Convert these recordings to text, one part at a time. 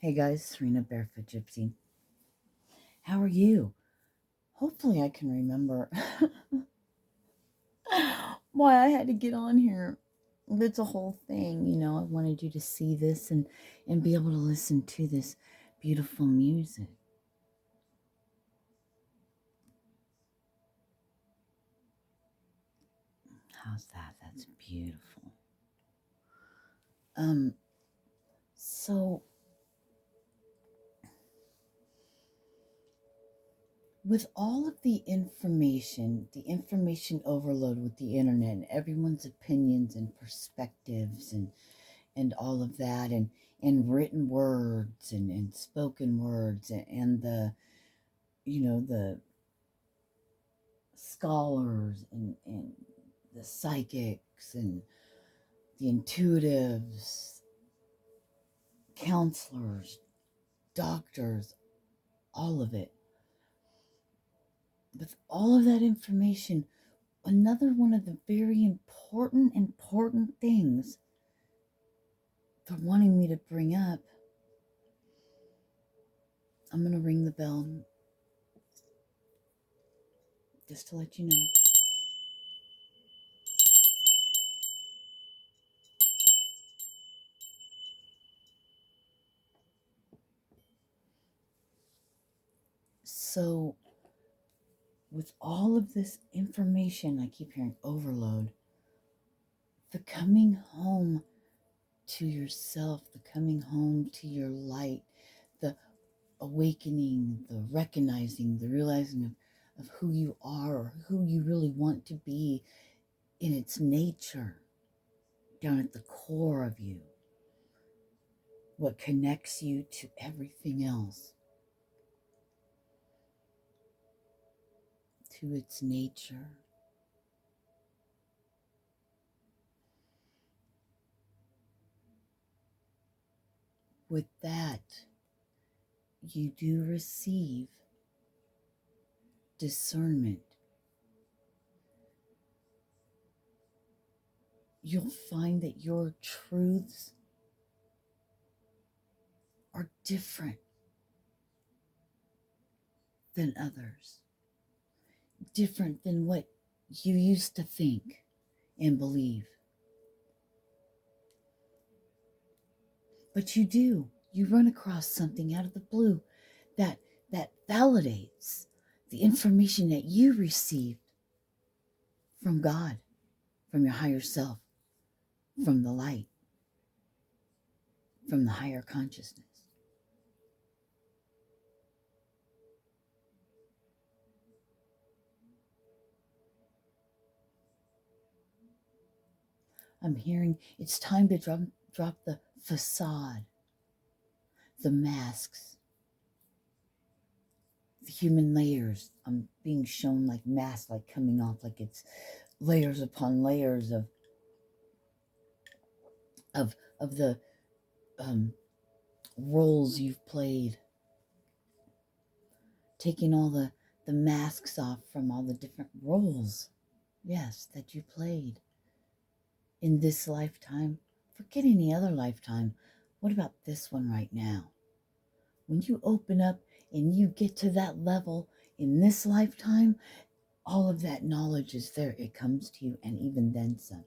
Hey guys, Sirena Barefoot Gypsy. How are you? Hopefully, I can remember why I had to get on here. It's a whole thing, I wanted you to see this and be able to listen to this beautiful music. How's that? That's beautiful. So with all of the information overload with the internet and everyone's opinions and perspectives and all of that and written words and spoken words and the scholars and the psychics and the intuitives, counselors, doctors, all of it. With all of that information, another one of the very important things they're wanting me to bring up, I'm going to ring the bell just to let you know. So, with all of this information, I keep hearing overload, the coming home to yourself, the coming home to your light, the awakening, the recognizing, the realizing of who you are or who you really want to be in its nature, down at the core of you, what connects you to everything else, to its nature. With that, you do receive discernment. You'll find that your truths are different than others, different than what you used to think and believe. But you run across something out of the blue that validates the information that you received from God, from your higher self, from the light, from the higher consciousness. I'm hearing it's time to drop the facade, the masks, the human layers. I'm being shown like masks, like coming off, like it's layers upon layers of the roles you've played, taking all the masks off from all the different roles, yes, that you played in this lifetime. Forget any other lifetime. What about this one right now? When you open up and you get to that level in this lifetime, all of that knowledge is there. It comes to you, and even then some.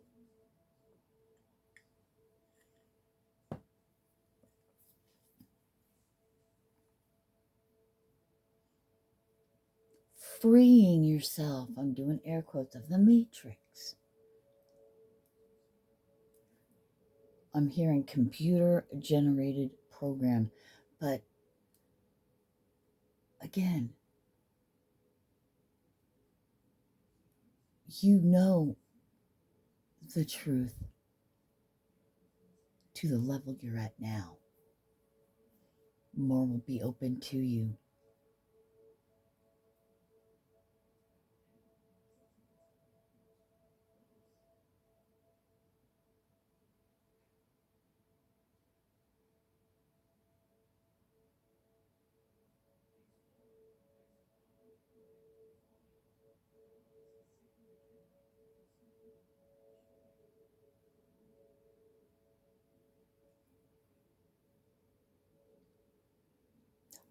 Freeing yourself, I'm doing air quotes, of the matrix. I'm hearing computer generated program, but again, you know the truth to the level you're at now. More will be open to you.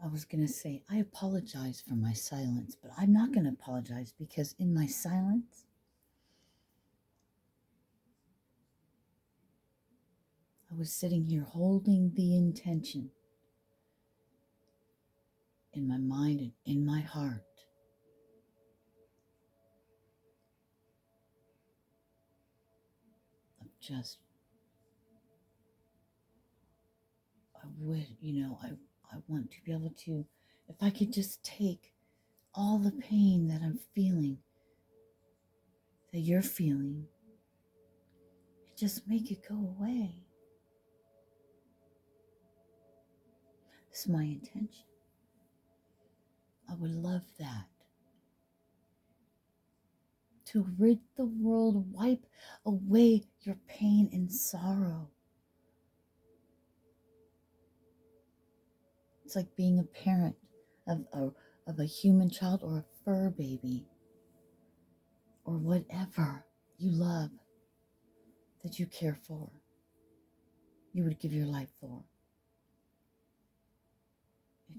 I was going to say, I apologize for my silence, but I'm not going to apologize because in my silence, I was sitting here holding the intention in my mind and in my heart of just, I would, I want to be able to, if I could just take all the pain that I'm feeling, that you're feeling, and just make it go away. This is my intention. I would love that. To rid the world, wipe away your pain and sorrow. It's like being a parent of a human child or a fur baby or whatever you love, that you care for, you would give your life for.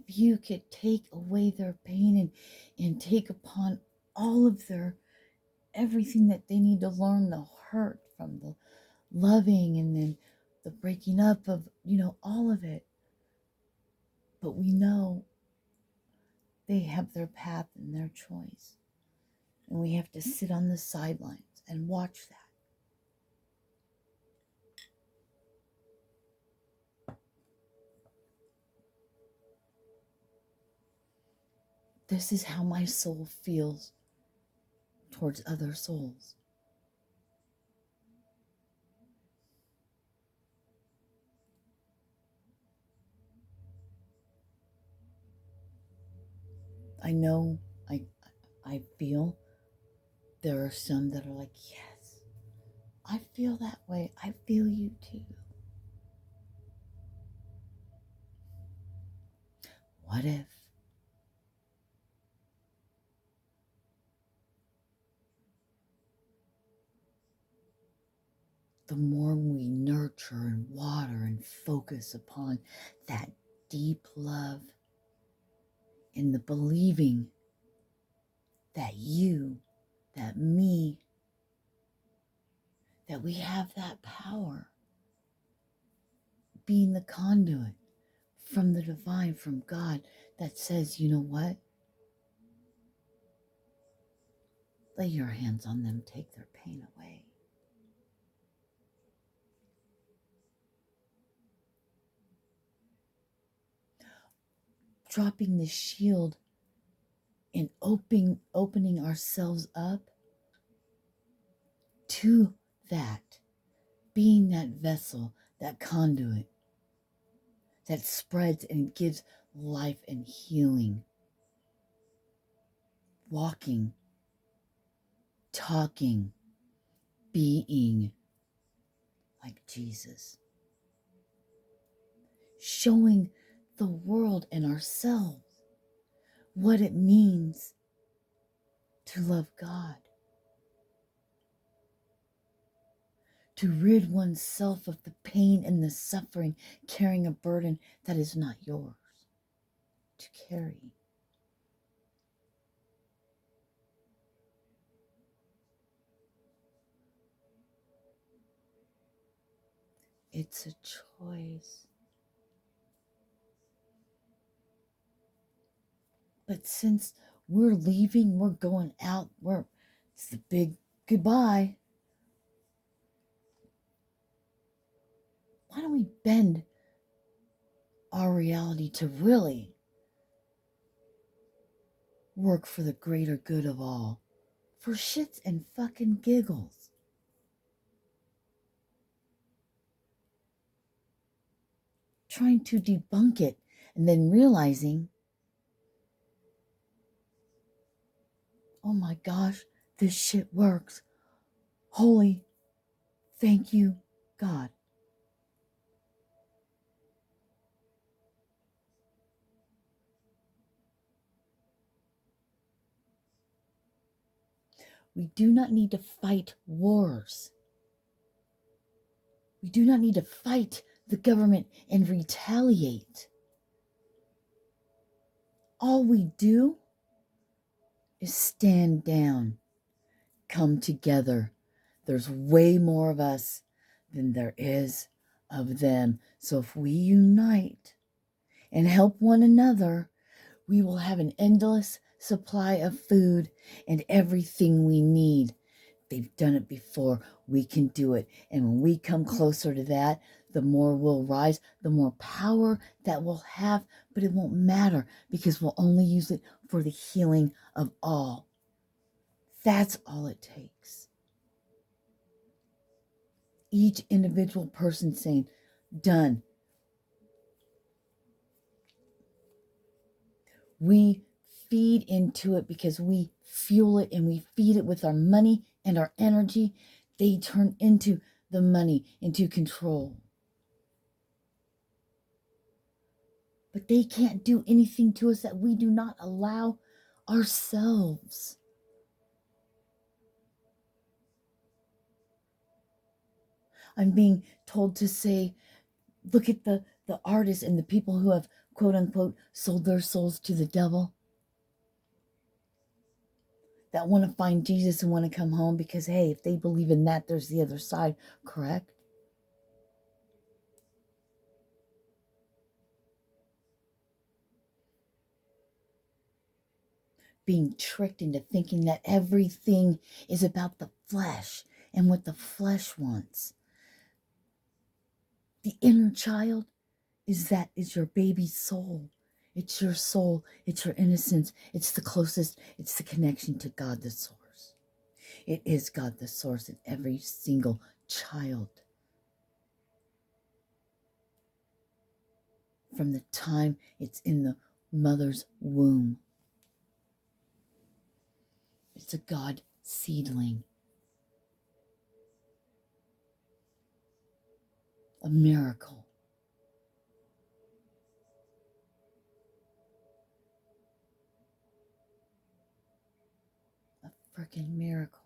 If you could take away their pain and take upon all of their everything that they need to learn, the hurt from the loving and then the breaking up of, all of it. But we know they have their path and their choice. And we have to sit on the sidelines and watch that. This is how my soul feels towards other souls. I know, I feel there are some that are like, yes, I feel that way. I feel you too. What if the more we nurture and water and focus upon that deep love and the believing that you, that me, that we have that power, being the conduit from the divine, from God, that says, you know what? Lay your hands on them, take their pain away. Dropping the shield and opening ourselves up to that, being that vessel, that conduit that spreads and gives life and healing. Walking, talking, being like Jesus. Showing the world and ourselves what it means to love God. To rid oneself of the pain and the suffering, carrying a burden that is not yours to carry. It's a choice. But since we're leaving, we're going out, it's the big goodbye. Why don't we bend our reality to really work for the greater good of all, for shits and fucking giggles? Trying to debunk it and then realizing, oh my gosh, this shit works. Holy, thank you, God. We do not need to fight wars. We do not need to fight the government and retaliate. all we do is stand down, come together. There's way more of us than there is of them. So if we unite and help one another, we will have an endless supply of food and everything we need. They've done it before. We can do it. And when we come closer to that, the more we'll rise, the more power that we'll have. But it won't matter because we'll only use it for the healing of all. That's all it takes. Each individual person saying, done. We feed into it because we fuel it and we feed it with our money and our energy. They turn into the money, into control. But they can't do anything to us that we do not allow ourselves. I'm being told to say, look at the artists and the people who have, quote unquote, sold their souls to the devil, that want to find Jesus and want to come home because, hey, if they believe in that, there's the other side, correct? Being tricked into thinking that everything is about the flesh and what the flesh wants. The inner child is your baby soul. It's your soul. It's your innocence. It's the closest. It's the connection to God, the source. It is God, the source, in every single child. From the time it's in the mother's womb. It's a God seedling. A miracle. A freaking miracle.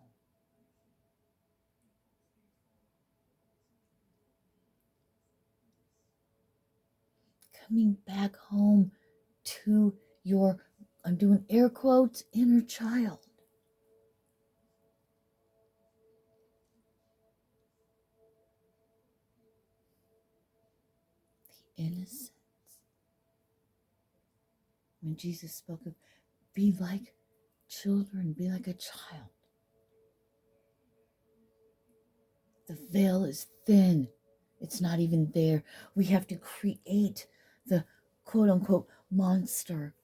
Coming back home to your, I'm doing air quotes, inner child. The innocence. When Jesus spoke of, be like children, be like a child. The veil is thin. It's not even there. We have to create the quote unquote monster.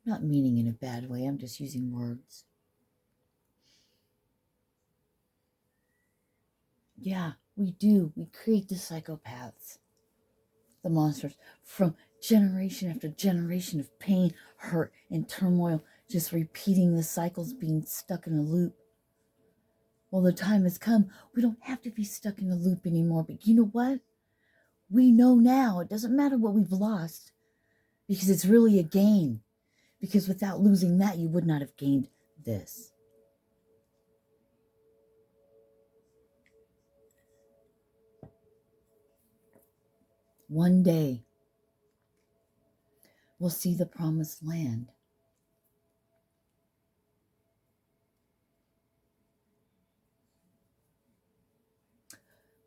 Not meaning in a bad way. I'm just using words. Yeah, we do. We create the psychopaths, the monsters, from generation after generation of pain, hurt, and turmoil, just repeating the cycles, being stuck in a loop. Well, the time has come. We don't have to be stuck in a loop anymore. But you know what? We know now. It doesn't matter what we've lost because it's really a gain. Because without losing that, you would not have gained this. One day, we'll see the promised land.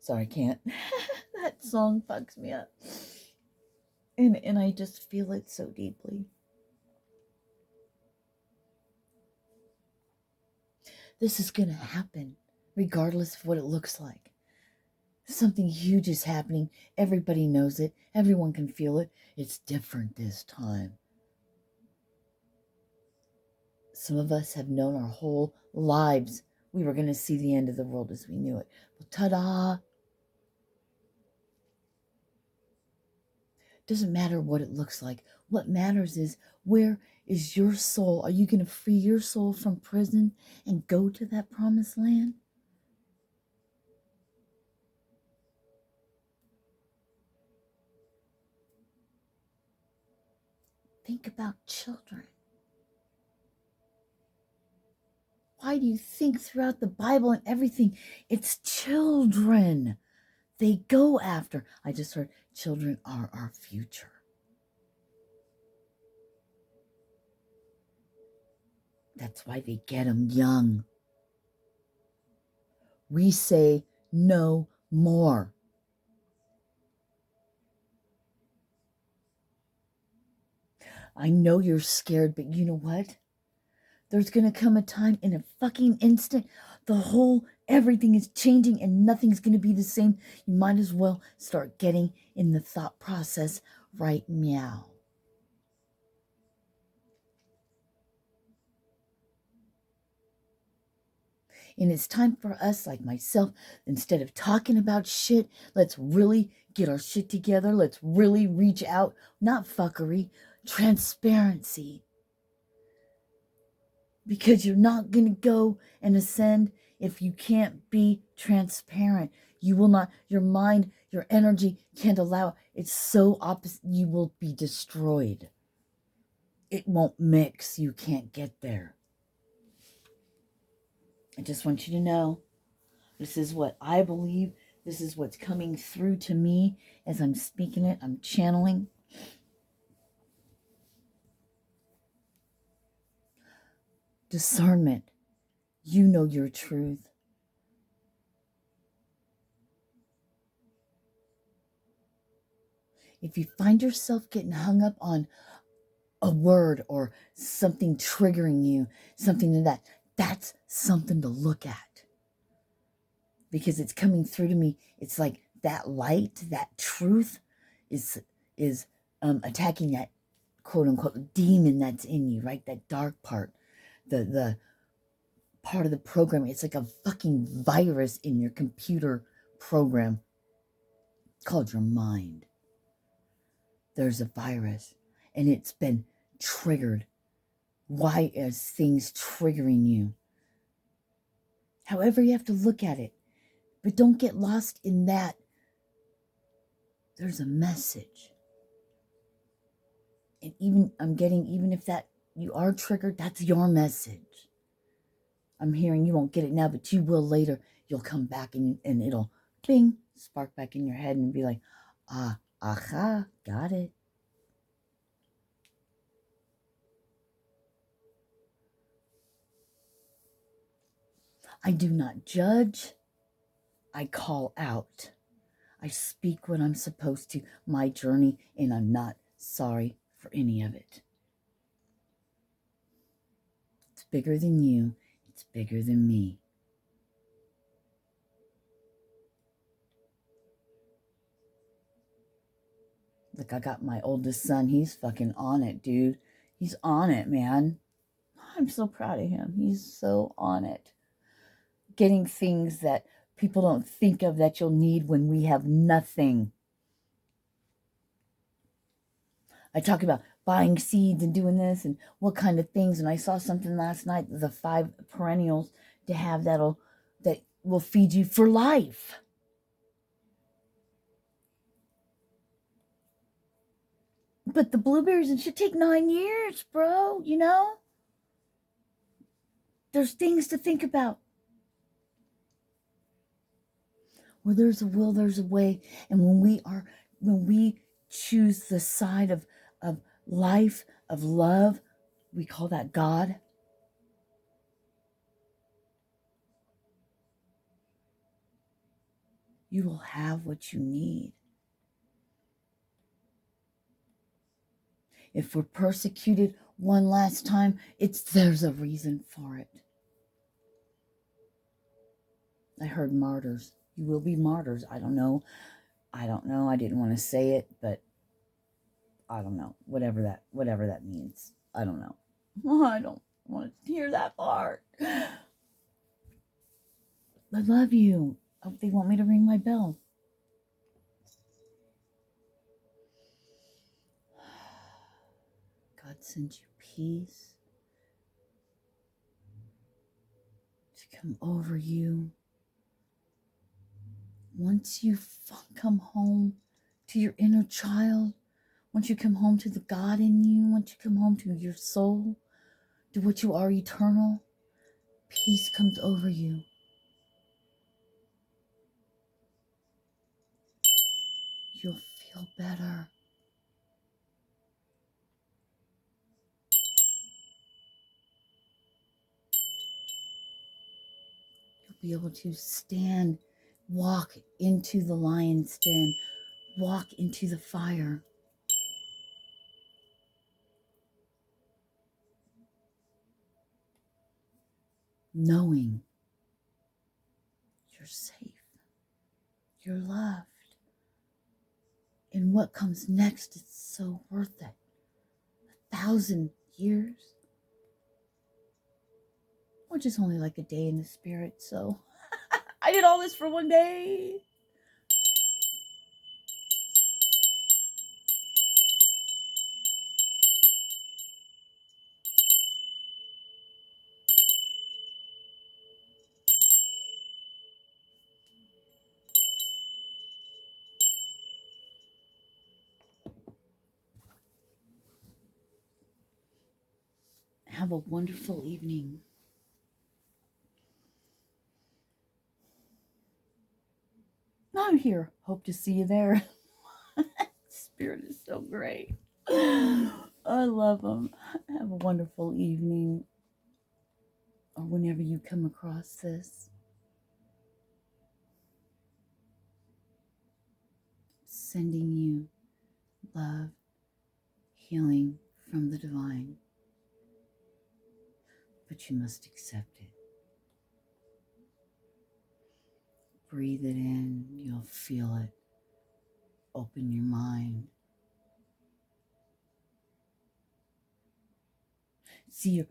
Sorry, I can't. That song fucks me up. And I just feel it so deeply. This is going to happen, regardless of what it looks like. Something huge is happening. Everybody knows it. Everyone can feel it. It's different this time. Some of us have known our whole lives we were going to see the end of the world as we knew it. Well, ta-da! Doesn't matter what it looks like. What matters is, where is your soul? Are you going to free your soul from prison and go to that promised land? Think about children. Why do you think throughout the Bible and everything, it's children they go after? I just heard children are our future. That's why they get them young. We say no more. I know you're scared, but you know what? There's going to come a time in a fucking instant, everything is changing and nothing's going to be the same. You might as well start getting in the thought process right now. And it's time for us, like myself, instead of talking about shit, let's really get our shit together. Let's really reach out. Not fuckery, transparency. Because you're not going to go and ascend if you can't be transparent. You will not, your mind, your energy can't allow it. It's so opposite. You will be destroyed. It won't mix. You can't get there. I just want you to know, this is what I believe. This is what's coming through to me as I'm speaking it. I'm channeling. Discernment. You know your truth. If you find yourself getting hung up on a word or something triggering you, something that's something to look at. Because it's coming through to me. It's like that light, that truth is attacking that quote unquote demon that's in you, right? That dark part, the part of the program. It's like a fucking virus in your computer program called your mind. There's a virus and it's been triggered. Why is things triggering you? However you have to look at it. But don't get lost in that. There's a message. And even if that you are triggered, that's your message. I'm hearing you won't get it now, but you will later. You'll come back and it'll bing, spark back in your head and be like, aha, got it. I do not judge. I call out. I speak when I'm supposed to, my journey, and I'm not sorry for any of it. It's bigger than you. It's bigger than me. Like, I got my oldest son. He's fucking on it, dude. He's on it, man. I'm so proud of him. He's so on it. Getting things that people don't think of that you'll need when we have nothing. I talk about buying seeds and doing this and what kind of things. And I saw something last night, the 5 perennials to have that will feed you for life. But the blueberries and shit take 9 years, bro, you know? There's things to think about. Where there's a will, there's a way. And when we choose the side of life, of love, we call that God. You will have what you need. If we're persecuted one last time, there's a reason for it. I heard martyrs. You will be martyrs. I don't know. I didn't want to say it, but I don't know. Whatever that means. I don't know. I don't want to hear that part. I love you. Oh, they want me to ring my bell. God sends you peace to come over you. Once you come home to your inner child, once you come home to the God in you, once you come home to your soul, to what you are eternal, peace comes over you. You'll feel better. be able to stand, walk into the lion's den, walk into the fire. Knowing you're safe, you're loved, and what comes next is so worth it. 1,000 years, or just only like a day in the spirit. So I did all this for one day. Have a wonderful evening. I'm here. Hope to see you there. Spirit is so great. I love them. Have a wonderful evening, or whenever you come across this. Sending you love, healing from the divine. But you must accept it. Breathe it in. You'll feel it. Open your mind. See, you're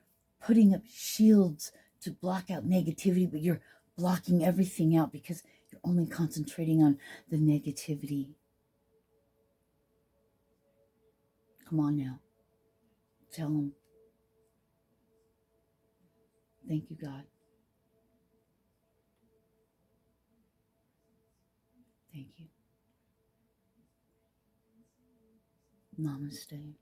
putting up shields to block out negativity, but you're blocking everything out because you're only concentrating on the negativity. Come on now. Tell them. Thank you, God. Thank you. Namaste.